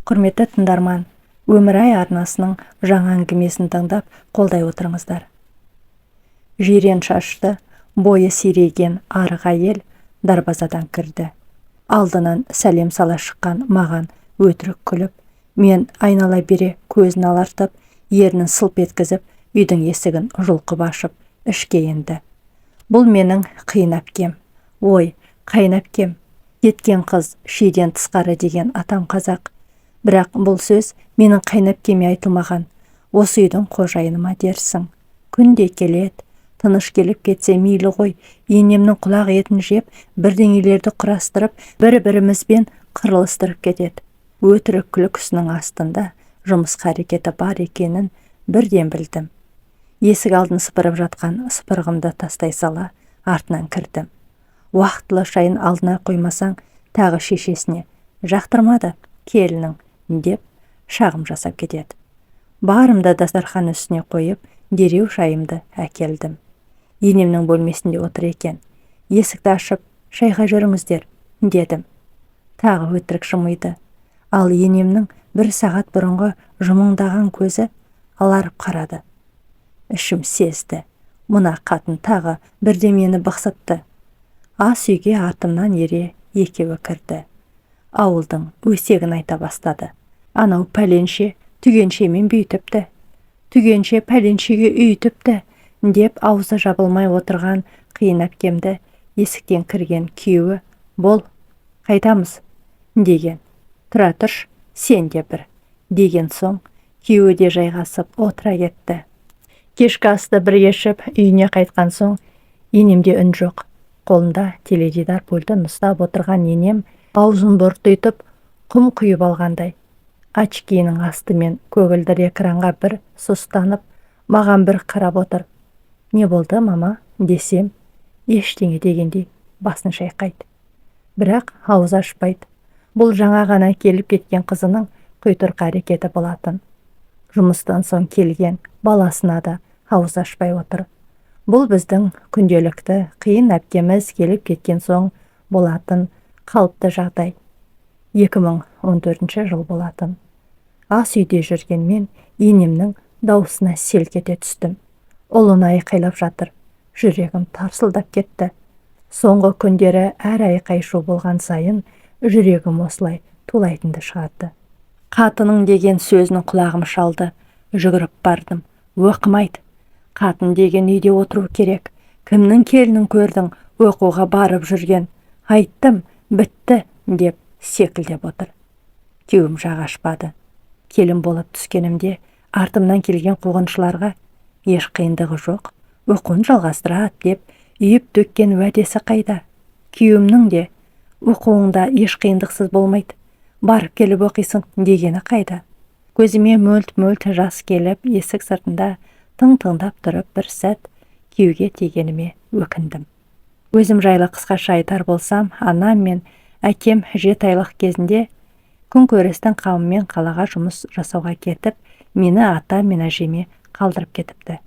Құрметті тыңдарман, Өмір-ай арнасының жаңа әңгімесін тыңдап қолдай отырыңыздар. Жирен шашты, бойы сиреген арық әйел дарбазадан кірді. Алдынан сәлем сала шыққан маған өтірік күліп, мен айнала бере көзін алартып, ернін сылп еткізіп, үйдің есігін жұлқып ашып, ішке енді. Бұл менің қиын әпкем. Ой, қайын әпкем. Кеткен қыз шиден тысқары деген атам қазақ. Бірақ бұл сөз менің қайын әпкеме айтылмаған. Осы үйдің қожайыныма дерсің. Күнде келеді. Тыныш келіп кетсе мейлі ғой, енемнің құлақ етін жеп, бірдеңелерді құрастырып, бір-бірімізбен қырылыстырып кетеді. Өтірік күлкісінің астында жұмысқа әрекеті бар екенін бірден білдім. Есік алдын сыпырып жатқан сыпырғымды тастай сала артынан кірдім. Уақытылы шайын алдына қоймасаң, тағы шешесіне жақтырмады келінің деп шағым жасап кетеді. Барымды дастархан үстіне қойып, дереу шайымды әкелдім. Енемнің бөлмесінде отыр екен. Есікті ашып, шайға жүріңіздер, дедім. Тағы өтірік жымиды. Ал енемнің 1 сағат бұрынғы жымыңдаған көзі аларып қарады. Ішім сезді. Мына қатын тағы бірдемені бықсытты. Ас үйге артымнан ере екеуі кірді. Ауылдың өсегін айта бастады. Анау пәленше түгеншемен бүйтіпті. Түгенше пәленшеге үйітіпті, деп аузы жабылмай отырған қиын әпкемді есіктен кірген күйеуі бол, қайтамыз, деген. Тұра тұрш, сен де бір, деген соң күйеуі де жайғасып отыра кетті. Кешкі асты бір ешіп үйіне қайтқан соң енемде үн жоқ. Қолында теледидар пультін ұстап отырған енем аузын бұртитып құм құйып алғандай. Очкиінің астымен көгілдір экранға бір сұстанып, маған бір қарап отыр. Не болды, мама, десем, ештеңе дегендей басын шайқайды. Бірақ ауыз ашпайды. Бұл жаңа ғана келіп кеткен қызының құйтырқы әрекеті болатын. Жұмыстан соң келген баласына да ауыз ашпай отыр. Бұл біздің күнделікті қиын әпкеміз келіп кеткен соң болатын қалыпты жағдай. 2014 жыл болатын. Ас үйде жүрген мен енемнің даусына селк ете түстім. Ұлын айқайлап жатыр. Жүрегім тарсылдап кетті. Соңғы күндері әр айқай-шу болған сайын жүрегім осылай тулайтынды шығарды. Қатының деген сөзінің құлағым шалды. Жүгіріп бардым. Оқымайды. Қатын деген үйде отыру керек. Кімнің келінін көрдің, оқуға барып жүрген. Айттым, бітті, деп секілдеп отыр. Күйеуім жақ ашпады. Келін болып түскенімде артымнан келген қуғыншыларға еш қиындығы жоқ, оқуын жалғастырады деп үйіп төккен уәдесі қайда? Күйеуімнің де оқуыңда еш қиындықсыз болмайды, барып келіп оқисың дегені қайда? Көзіме мөлт-мөлт жас келіп, есік сыртында тың-тыңдап тұрып бір сәт күйеуге тигеніме өкіндім. Өзім жайлы қысқаша айтар болсам, анам мен әкем 7 айлық кезінде күнкөрістің қамымен қалаға жұмыс жасауға кетіп, мені ата мен әжеме қалдырып кетіпті.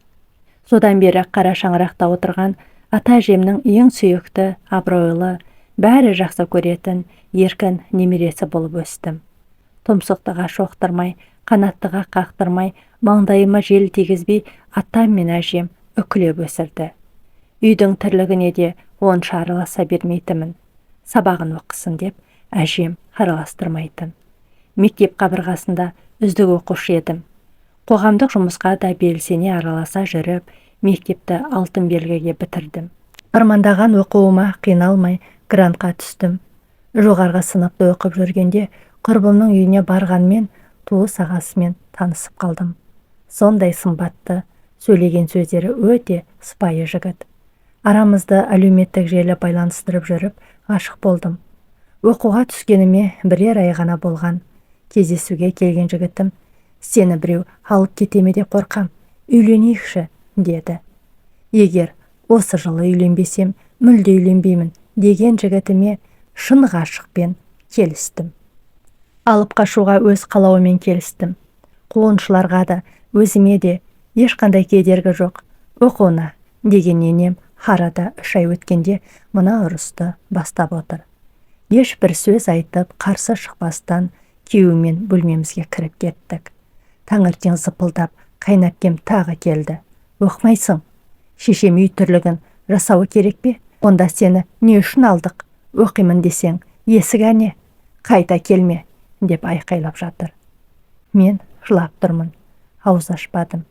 Содан бері қара шаңырақта отырған ата әжемнің ең сүйікті, абыройлы, бәрі жақсы көретін, еркін немересі болып өстім. Тұмсықтыға шоқтырмай, қанаттыға қақтырмай, маңдайыма жел тигізбей атам мен әжем үкілеп өсірді. Үйдің тірлігіне де онша араласа бермейтінмін. Сабағын оқысын деп әжем араластырмайтын. Мектеп қабырғасында үздік оқушы едім. Қоғамдық жұмысқа да белсене араласа жүріп, мектепті алтын белгіге бітірдім. Армандаған оқуыма қиналмай грантқа түстім. Жоғарғы сыныпты оқып жүргенде құрбымның үйіне барғанмен туыс ағасымен танысып қалдым. Сондай сымбатты, сөйлеген сөздері өте сыпайы жігіт. Арамызды әлеуметтік желі байланыстырып жүріп, ғашық болдым. Оқуға түскеніме бірер ай ғана болған. Кездесуге келген жігітім, сені біреу алып кетеме де қорқам, үйленейікші, деді. Егер осы жылы үйленбесем, мүлде үйленбеймін, деген жігітіме шын ғашықпен келістім. Алып қашуға өз қалауымен келістім. Қуғыншыларға да, өзіме де ешқандай кедергі жоқ. Оқуына, деген енем арада 3 ай өткенде мына ұрысты бастап отыр. Ешбір сөз айтып қарсы шықпастан күйеуімен бөлмемізге кіріп кеттік. Таңертең зыпылдап қайнапкем тағы келді. Оқымайсың? Шешем үй тірлігін жасауы керек пе? Онда сені не үшін алдық? Оқимын десең, есік әне, қайта келме, деп айқайлап жатыр. Мен жылап тұрмын, ауыз ашпадым.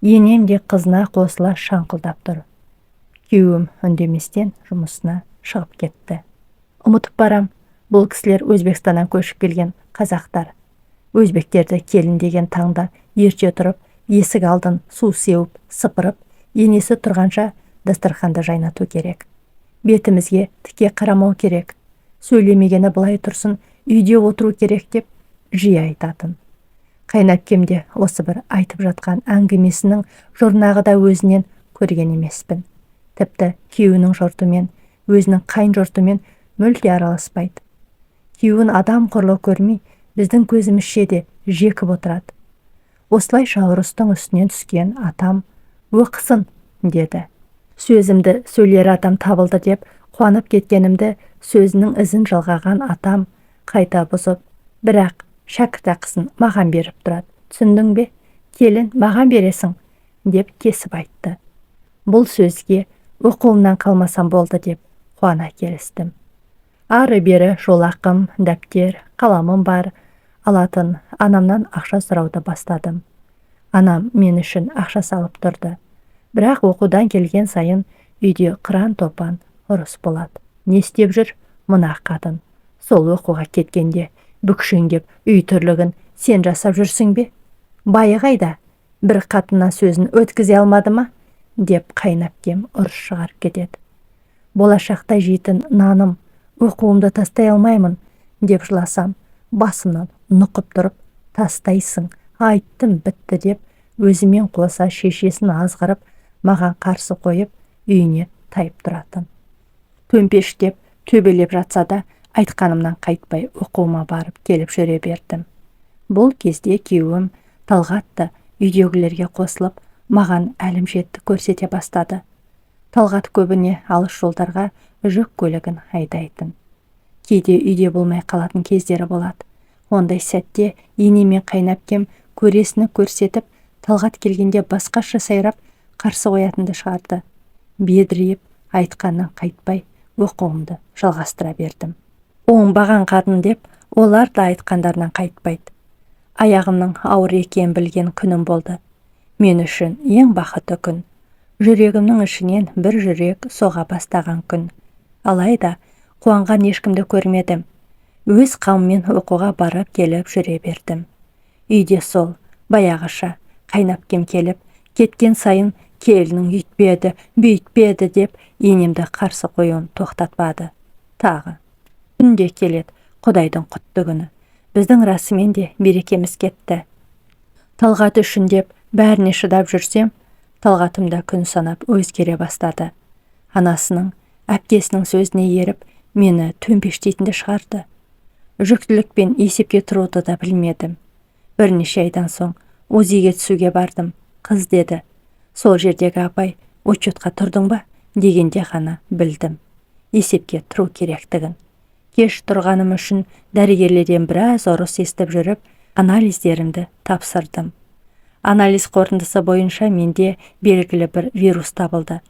Енем де қызына қосыла шаңқылдап тұр. Күйеуім үндеместен жұмысына шығып кетті. Ұмытып барам, бұл кісілер Өзбекстаннан көшіп келген қазақтар. Өзбектерді келін деген таңда ерте тұрып, есік алдын су сеуіп, сыпырып, енесі тұрғанша дастарханды жайнату керек. Бетімізге тіке қарамау керек. Сөйлемегені былай тұрсын, үйде отыру керек деп жиі айтатын. Қайнапкемде осы бір айтып жатқан әңгімесінің жұрнағы да өзінен көрген емеспін. Тіпті күйеуінің жұртымен, өзінің қайын жұртымен мүлде араласпайды. Күйеуін адам құрлы көрмей, біздің көзімізше де жекіп отырады. Осылайша ұрыстың үстінен түскен атам оқысын деді. Сөзімді сөйлер атам табылды деп қуанып кеткенімді сөзінің ізін жалғаған атам қайта бұзып, бірақ шәкіртақысын маған беріп тұрады. Түсіндің бе? Келін маған бересің, деп кесіп айтты. Бұл сөзге оқуымнан қалмасам болды деп қуана келістім. Ары-бері жолақым, дәптер, қаламым бар. Алатын анамнан ақша сұрауды бастадым. Анам мен үшін ақша салып тұрды. Бірақ оқудан келген сайын үйде қыран-топан ұрыс болады. Не істеп жүр мына қатын? Сол оқуға кеткенде бүкшеңдеп үй тірлігін сен жасап жүрсің бе? Байы қайда? Бір қатына сөзін өткізе алмады ма? Деп қайнапкем ұрыс шығарып кетеді. Болашақта жейтін наным, оқуымды тастай алмаймын, деп жыласам, басымнан нұқып тұрып, тастайсың, айттым бітті деп, өзімен қоса шешесін азғырып, маған қарсы қойып, үйіне тайып тұратын. Төмпештеп, төбелеп жатса да, айтқанымнан қайтпай оқуыма барып келіп жүре бердім. Бұл кезде күйеуім Талғатты үйдегілерге қосылып, маған әлімжетті көрсете бастады. Талғат көбіне алыс жолдарға жүк көлігін айдайтын. Кейде үйде болмай қалатын кездері болады. Ондай сәтте енемен қайнапкем көресіні көрсетіп, Талғат келгенде басқаша сайрап қарсы қоятынды шығарды. Бедірейіп, айтқаннан қайтпай, оқуымды жалғастыра бердім. Оңбаған қатын деп, олар да айтқандарынан қайтпайды. Аяғымның ауыр екенін білген күнім болды. Мен үшін ең бақытты күн. Жүрегімнің ішінен бір жүрек соға бастаған күн. Алайда, қуанған ешкімді көрмедім. Өз қауыммен оқуға барып келіп жүре бердім. Үйде сол, баяғыша, қайнапкем келіп, кеткен сайын келінің үйтпеді, бүйтпеді деп, енемді қарсы қоюын тоқтатпады. Тағы. Күнде келеді, Құдайдың құтты күні. Біздің расымен де берекеміз кетті. Талғат үшін деп бәріне шыдап жүрсем, Талғатымда күн санап өзгере бастады. Анасының, әпкесінің сөзіне еріп, мені төмпештейтінді шығарды. Жүктілікпен есепке тұруды да білмедім. Бірнеше айдан соң УЗИге түсуге бардым. Қыз деді. Сол жердегі апай, учетқа тұрдың ба? Дегенде ғана білдім. Есепке тұру керектігін. Кеш тұрғаным үшін дәрігерлерден біраз ұрыс естіп жүріп, анализдерімді тапсырдым. Анализ қорытындысы бойынша менде белгілі бір вирус табылды.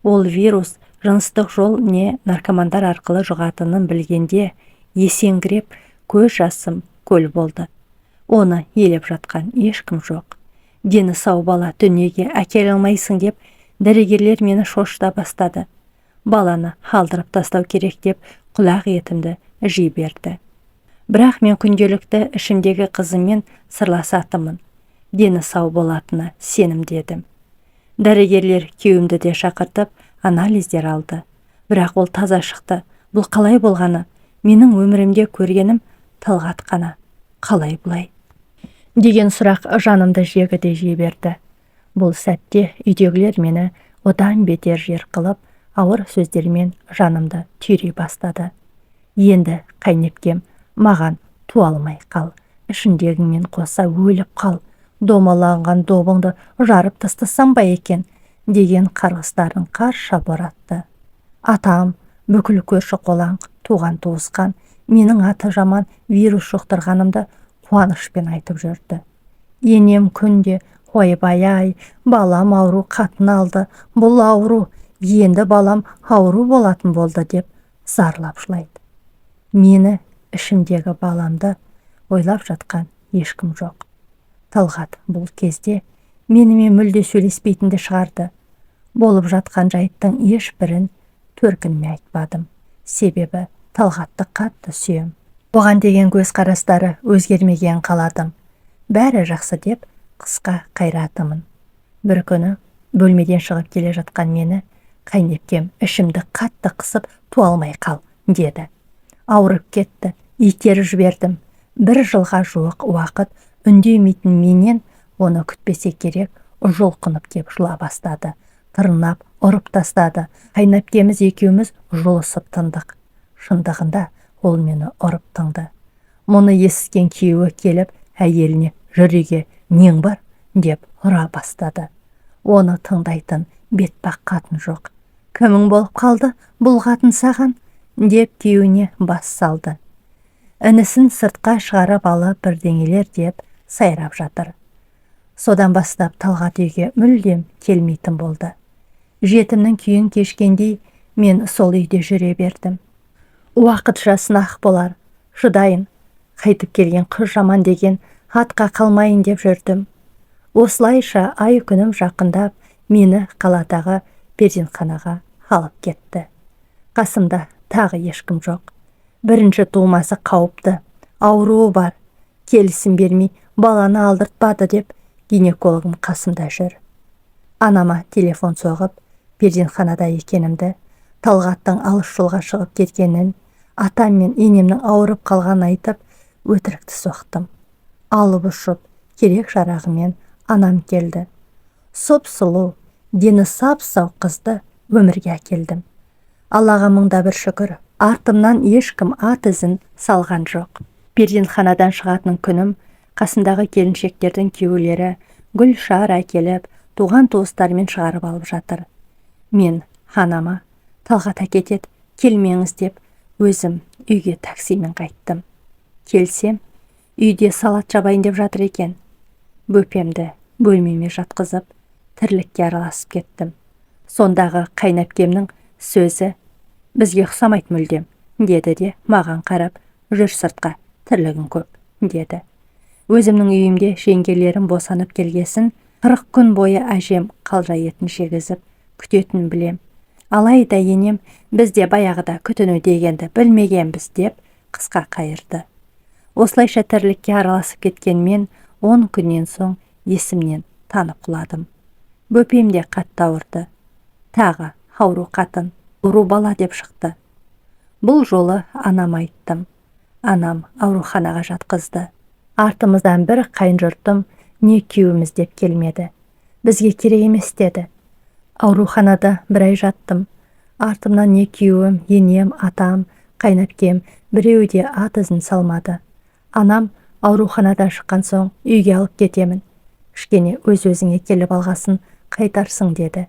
Ол вирус жыныстық жол не наркомандар арқылы жұғатынын білгенде есеңгіреп, көз жасым көл болды. Оны елеп жатқан ешкім жоқ. Дені сау бала дүниеге әкеле алмайсың деп, дәрігерлер мені шошыта бастады. Баланы халдырып тастау керек деп, құлақ етімді жей берді. Бірақ мен күнделікті ішімдегі қызыммен сырласатынмын. Дені сау болатынына сенім дедім. Дәрігерлер күйеуімді де шақыртып, анализдер алды. Бірақ ол таза шықты. Бұл қалай болғаны? Менің өмірімде көргенім Талғат қана. Қалай бұлай? Деген сұрақ жанымды жегіде жей берді. Бұл сәтте үйдегілер мені одан бетер жер қылып, ауыр сөздермен жанымды түйрей бастады. Енді қайнепкем маған туалмай қал, ішіндегіңмен қоса өліп қал, домаланған добыңды жарып тастасам ба екен, деген қарғыстарын қарша боратты. Атам, бүкіл көрші қолаң, туған туысқан, менің аты жаман вирус жұқтырғанымды қуанышпен айтып жүрді. Енем күнде ойбай-ай, балам ауру қатын алды, бұл ауру, енді балам ауру болатын болды деп зарлап жылайды. Мені ішімдегі баламды ойлап жатқан ешкім жоқ. Талғат бұл кезде менімен мүлде сөйлеспейтінді шығарды. Болып жатқан жайттың ешбірін төркініме айтпадым. Себебі Талғатты қатты сүйем. Оған деген көзқарастары өзгермеген қаладым. Бәрі жақсы деп қысқа қайратымын. Бір күні бөлмеден шығып келе жатқан мені қайнепкем ішімді қатты қысып туа алмай қал, деді. Ауырып кетті, итеріп жібердім. 1 жылға жуық уақыт үндемейтін менен оны күтпесе керек, жұлқынып кеп жыла бастады. Тырнап, ұрып тастады. Қайнапкеміз екеуміз жұлысып тындық. Шындығында ол мені ұрып тыңды. Мұны есіткен күйеуі келіп, әйеліне жүрегі нең бар деп ұра бастады. Оны тыңдайтын бетпақ қатын жоқ. Кімің болып қалды бұл қатын саған? Деп күйеуіне бас салды. Інісін сыртқа шығарып алып бірдеңелер деп сайрап жатыр. Содан бастап Талғат үйге мүлдем келмейтін болды. Жетімнің күйін кешкендей мен сол үйде жүре бердім. Уақытша сынақ болар, шыдайын, қайтып келген қыз жаман деген атқа қалмайын деп жүрдім. Осылайша ай күнім жақындап, мені қаладағы перзентханаға алып кетті. Қасымда тағы ешкім жоқ. Бірінші тумасы қауіпті, ауруы бар, келісім бермей баланы алдыртпады деп гинекологым қасымда жүр. Анама телефон соғып, перзентханада екенімді, Талғаттың алыс жолға шығып кеткенін, атам мен енемнің ауырып қалғанын айтып, өтірікті соқтым. Алып ұшып, керек жарағымен анам келді. Сұп-сұлу, дені сап-сау қызды өмірге әкелдім. Аллаға мыңда бір шүкір, артымнан ешкім ат ізін салған жоқ. Перзентханадан шығатын күнім, қасындағы келіншектердің күйеулері гүл шар әкеліп, туған туыстарымен шығарып алып жатыр. Мен анама, Талғат әкетеді, келмеңіз деп, өзім үйге таксимен қайттым. Келсем, үйде салат жабайын деп жатыр екен. Бөпемді бөлмеме жатқызып, тірлікке араласып кеттім. Сондағы қайнапкемнің сөзі бізге ұқсамайды мүлдем, деді де маған қарап, жүр сыртқа, тірлігің көп, деді. Өзімнің үйімде жеңгелерім босанып келгесін, 40 күн бойы әжем қалжа етін жегізіп, күтетін білем. Алайда енем, бізде баяғыда күтіну дегенді білмегенбіз деп қысқа қайырды. Осылайша тірлікке араласып кеткен мен 10 күннен соң есімнен танып құладым. Бөпем де қатты ауырды. Тағы ауру қатын, ауру бала деп шықты. Бұл жолы анам айттым. Анам ауруханаға жатқызды. Артымыздан бір қайын жұртым не күйеуіміз деп келмеді. Бізге керек емес деді. Ауруханада бір ай жаттым. Артымнан не күйеуім, енем, атам, қайнапкем біреуі де ат ізін салмады. Анам ауруханадан шыққан соң үйге алып кетемін. Кішкене өз-өзіңе келіп алғасын қайтарсың деді.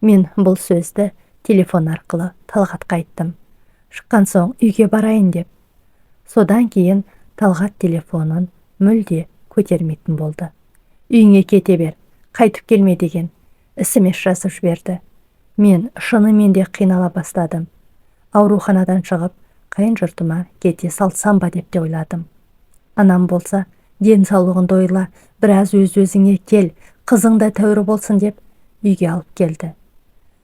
Мен бұл сөзді телефон арқылы Талғатқа айттым. Шыққан соң үйге барайын деп. Содан кейін Талғат телефонын мүлде көтермейтін болды. Үйіңе кете бер, қайтып келме деген SMS жазып жіберді. Мен шынымен де қинала бастадым. Ауруханадан шығып, қайын жұртыма кете салсам ба деп те ойладым. Анам болса, денсаулығыңды ойла, біраз өз-өзіңе кел, қызың да тәуір болсын деп үйге алып келді.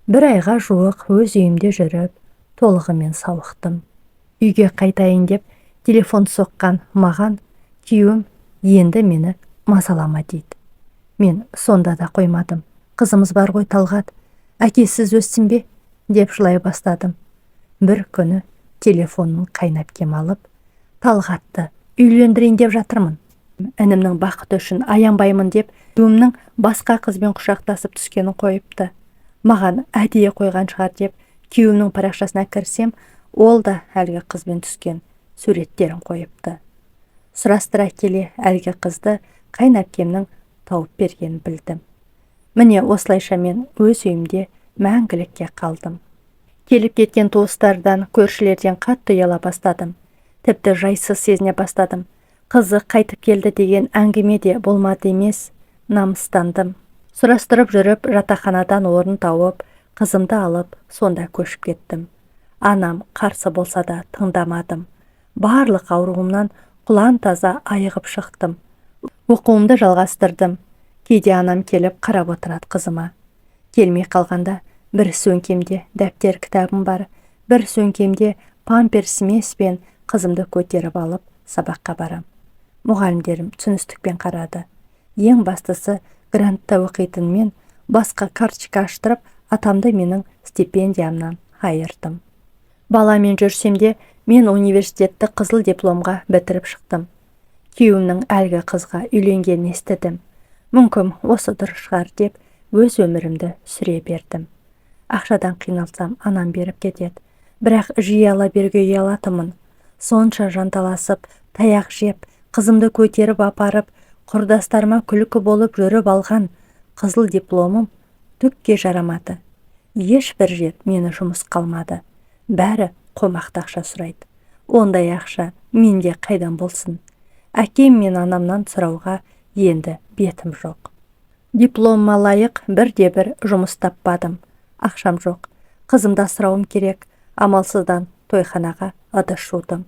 Бір айға жуық өз үйімде жүріп, толығымен сауықтым. Үйге қайтайын деп телефон соққан маған күйеуім енді мені мазалама дейді. Мен сонда да қоймадым. Қызымыз бар ғой Талғат, әкесіз өссін бе? Деп жылай бастадым. Бір күні телефонын қайнапкем алып, Талғатты үйлендірейін деп жатырмын. Інімнің бақыты үшін аянбаймын деп, күйеуімнің басқа қызбен құшақтасып түскенін қойыпты. Маған әдейі қойған шығар деп, күйеуімнің парақшасына кірсем, ол да әлгі қызбен түскен суреттерін қойыпты. Сұрастыра келе әлгі қызды қайнапкемнің тауып бергенін білдім. Міне осылайша мен өз үйімде мәңгілікке қалдым. Келіп кеткен туыстардан, көршілерден қатты ұяла бастадым. Тіпті жайсыз сезіне бастадым. Қызы қайтып келді деген әңгіме де болмады емес, намыстандым. Сұрастырып жүріп, жатақханадан орын тауып, қызымды алып, сонда көшіп кеттім. Анам қарсы болса да тыңдамадым. Барлық ауруымнан құлан таза айығып шықтым. Оқуымды жалғастырдым. Кейде анам келіп қарап отырады қызыма. Келмей қалғанда бір сөмкемде дәптер кітабым бар, бір сөмкемде памперсімес пен қызымды көтеріп алып сабаққа барам. Мұғалімдерім түсіністікпен қарады. Ең бастысы грантта оқитын мен басқа карточка аштырып, атамды менің стипендиямнан айырдым. Баламен жүрсемде мен университетті қызыл дипломға бітіріп шықтым. Күйеуімнің әлгі қызға үйленгенін естідім. Мүмкін осы дұрыс шығар деп өз өмірімді сүре бердім. Ақшадан қиналсам анам беріп кетеді. Бірақ жиі ала беруге ұялатымын. Сонша жанталасып, таяқ жеп, қызымды көтеріп апарып, құрдастарыма күлкі болып жүріп алған қызыл дипломым түкке жарамады. Ешбір жер мені жұмыс қалмады. Бәрі қомақты ақша сұрайды. Ондай ақша менде қайдан болсын? Әкем мен анамнан сұрауға енді бетім жоқ. Дипломыма лайық бірде-бір жұмыс таппадым. Ақшам жоқ. Қызымды асырауым керек. Амалсыздан тойханаға ыдыс жудым.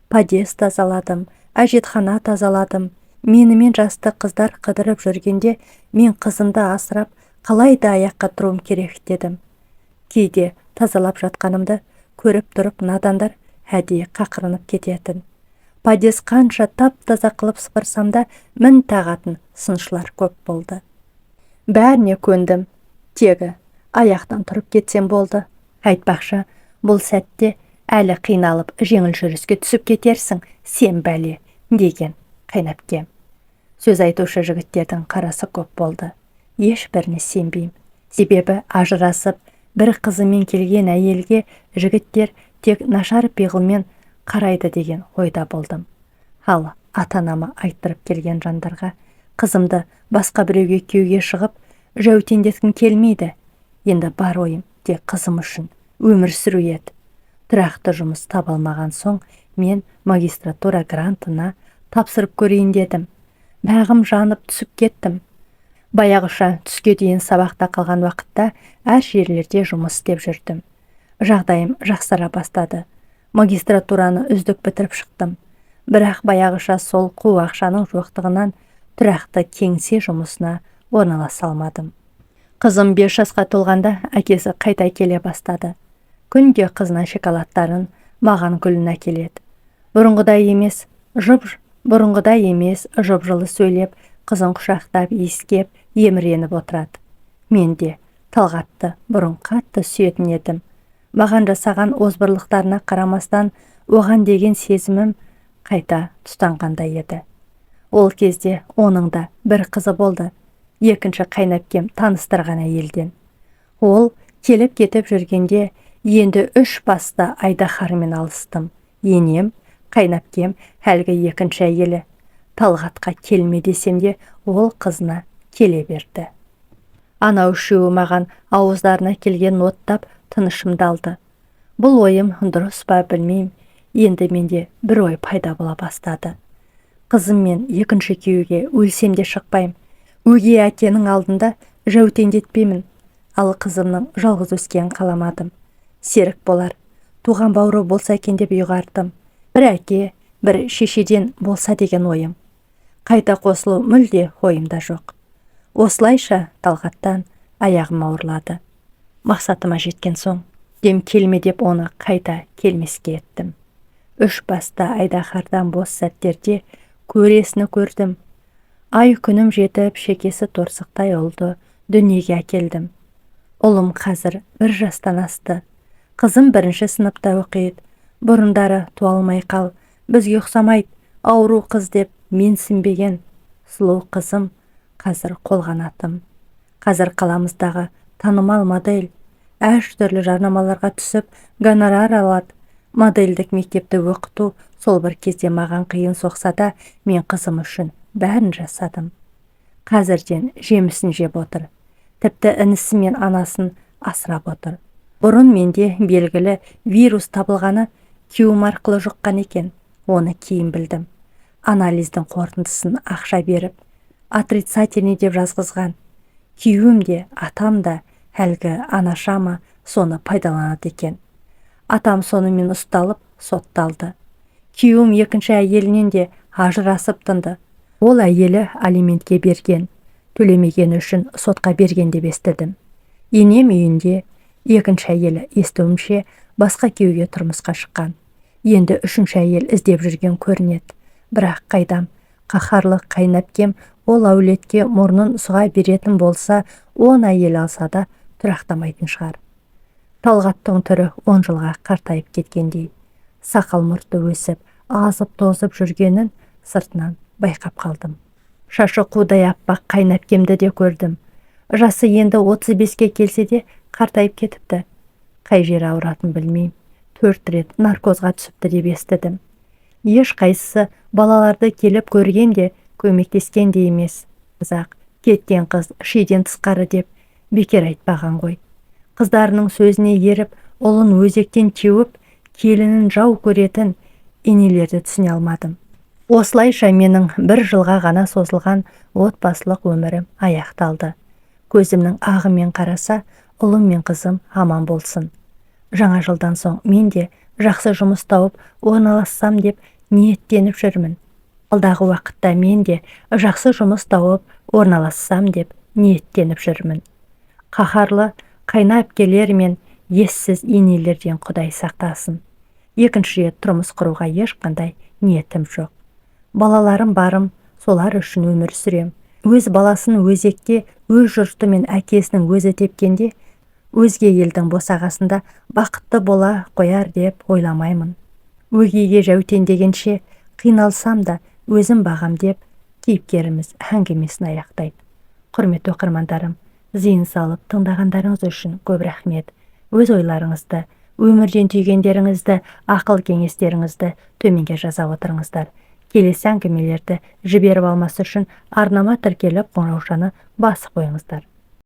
Подъезд тазаладым, әжетхана тазаладым. Менімен жасты қыздар қыдырып жүргенде мен қызымды асырап, қалайда аяққа тұруым керек дедім. Кейде тазалап жатқанымды көріп тұрып надандар әдейі қақырынып кететін. Подъезд қанша тап-таза қылып сыпырсам да мін тағатын сыншылар көп болды. Бәріне көндім. Тегі аяқтан тұрып кетсем болды. Айтпақшы, бұл сәтте әлі қиналып жеңіл жүріске түсіп кетерсің, сен бәле, деген қайнапкем. Сөз айтушы жігіттердің қарасы көп болды. Ешбіріне сенбеймін. Себебі ажырасып, бір қызымен келген әйелге жігіттер тек нашар пиғылмен қарайды деген ойда болдым. Ал ата-анама айттырып келген жандарға қызымды басқа біреуге күйеуге шығып, жәутеңдеткім келмейді. Енді бар ойым тек қызым үшін өмір сүру еді. Тұрақты жұмыс таба алмаған соң мен магистратура грантына тапсырып көрейін дедім. Бағым жанып түсіп кеттім. Баяғыша түске дейін сабақта қалған уақытта әр жерлерде жұмыс істеп жүрдім. Жағдайым жақсара бастады. Магистратураны үздік бітіріп шықтым. Бірақ баяғыша сол қу ақшаның жоқтығынан тұрақты кеңсе жұмысына орналаса алмадым. Қызым 5 жасқа толғанда әкесі қайта келе бастады. Күнде қызына шоколадтарын, маған гүлін әкеледі. Бұрынғыдай емес, жып-жылы сөйлеп, қызын құшақтап, иіскеп, еміреніп отырады. Мен де Талғатты бұрын қатты сүйетін едім. Маған жасаған озбырлықтарына қарамастан, оған деген сезімім қайта тұтанғандай еді. Ол кезде оның да бір қызы болды. Екінші қайнапкем таныстырған әйелден. Ол келіп кетіп жүргенде енді 3 басты Айдахармен алыстым. Енем, қайнапкем, әлгі екінші әйелі. Талғатқа келме десем де, ол қызына келе берді. Ана үшеуі маған ауыздарына келген оттап тынышымды алды. Бұл ойым дұрыс па білмеймін, енді менде бір ой пайда бола бастады. Қызым мен екінші күйеуге өлсем де шықпаймын. Өгей әкенің алдында жәутеңдетпеймін. Ал қызымның жалғыз өскенін қаламадым. Серік болар, туған бауыры болса екен деп ұйғардым. Бір әке, бір шешеден болса деген ойым. Қайта қосылу мүлде ойымда жоқ. Осылайша Талғаттан аяғым ауырлады. Мақсатыма жеткен соң, дем келме деп оны қайта келмеске еттім. 3 басты Айдахардан бос сәттерде көресіні көрдім. Ай күнім жетіп, шекесі торсықтай ұлды дүниеге әкелдім. Ұлым қазір 1 жастан асты. Қызым 1-ші сыныпта оқиды. Бұрындары туалмай қал, бізге ұқсамайды, ауру қыз деп менсінбеген сұлу қызым қазір қолғанатым. Қазір қаламыздағы танымал модель әш түрлі жарнамаларға түсіп, гонорар алады. Модельдік мектепті оқыту сол бір кезде маған қиын соқса да, мен қызым үшін бәрін жасадым. Қазірден жемісін жеп отыр. Тіпті інісі мен анасын асырап отыр. Бұрын менде белгілі вирус табылғаны күйеуім арқылы жұққан екен. Оны кейін білдім. анализдің қорытындысын ақша беріп, отрицательный деп жазғызған. Күйеуім де, атам да, әлгі анашама соны пайдаланады екен. Атам сонымен ұсталып, сотталды. Күйеуім екінші әйелінен де ажырасып тынды. Ол әйелі алиментке берген, төлемеген үшін сотқа берген деп естідім. Енем үйінде екінші әйелі естуімше басқа күйеуге тұрмысқа шыққан. Енді үшінші әйел іздеп жүрген көрінеді. Бірақ қайдам, қаһарлы қайнапкем ол әулетке мұрнын сұға беретін болса, 10 әйел алса да тұрақтамайтын шығар. Талғаттың түрі 10 жылға қартайып кеткендей. Сақал мұрты өсіп, азып тозып жүргенін сыртынан байқап қалдым. Шашы қудай аппақ қайнапкемді де көрдім. Жасы енді 35-ке келсе де қартайып кетіпті. Қай жері ауыратын білмеймін. 4 рет наркозға түсіпті деп естідім. Еш қайсысы балаларды келіп көргенде көмектескен де емес. Қазақ кеткен қыз шиден тысқары деп бекер айтпаған ғой. Қыздарының сөзіне еріп, ұлын өзектен теуіп, келінін жау көретін енелерді түсіне алмадым. Осылайша менің 1 жылға ғана созылған отбасылық өмірім аяқталды. Көзімнің ағымен қараса, ұлым мен қызым аман болсын. Жаңа жылдан соң мен де жақсы жұмыс тауып орналассам деп ниеттеніп жүрмін. Алдағы уақытта мен де жақсы жұмыс тауып орналассам деп ниеттеніп жүрмін. Қаһарлы қайнапкелер мен ессіз енелерден Құдай сақтасын. Екінші рет тұрмыс құруға ешқандай ниетім жоқ. Балаларым барым, солар үшін өмір сүрем. Өз баласын өзекке өз жұрты мен әкесінің өзі тепкенде, өзге елдің босағасында бақытты бола қояр деп ойламаймын. Өгейге жәутен дегенше қиналсам да өзім бағам деп кейіпкеріміз әңгімесін аяқтайды. Құрметті оқырмандарым, зейін салып тыңдағандарыңыз үшін көп рахмет. Өз ойларыңызды, өмірден түйгендеріңізді, ақыл кеңестеріңізді төменге жаза отырыңыздар. Келесі әңгімелерді жіберіп алмас үшін арнама тіркеліп қоңыраушаны басып қойыңыздар.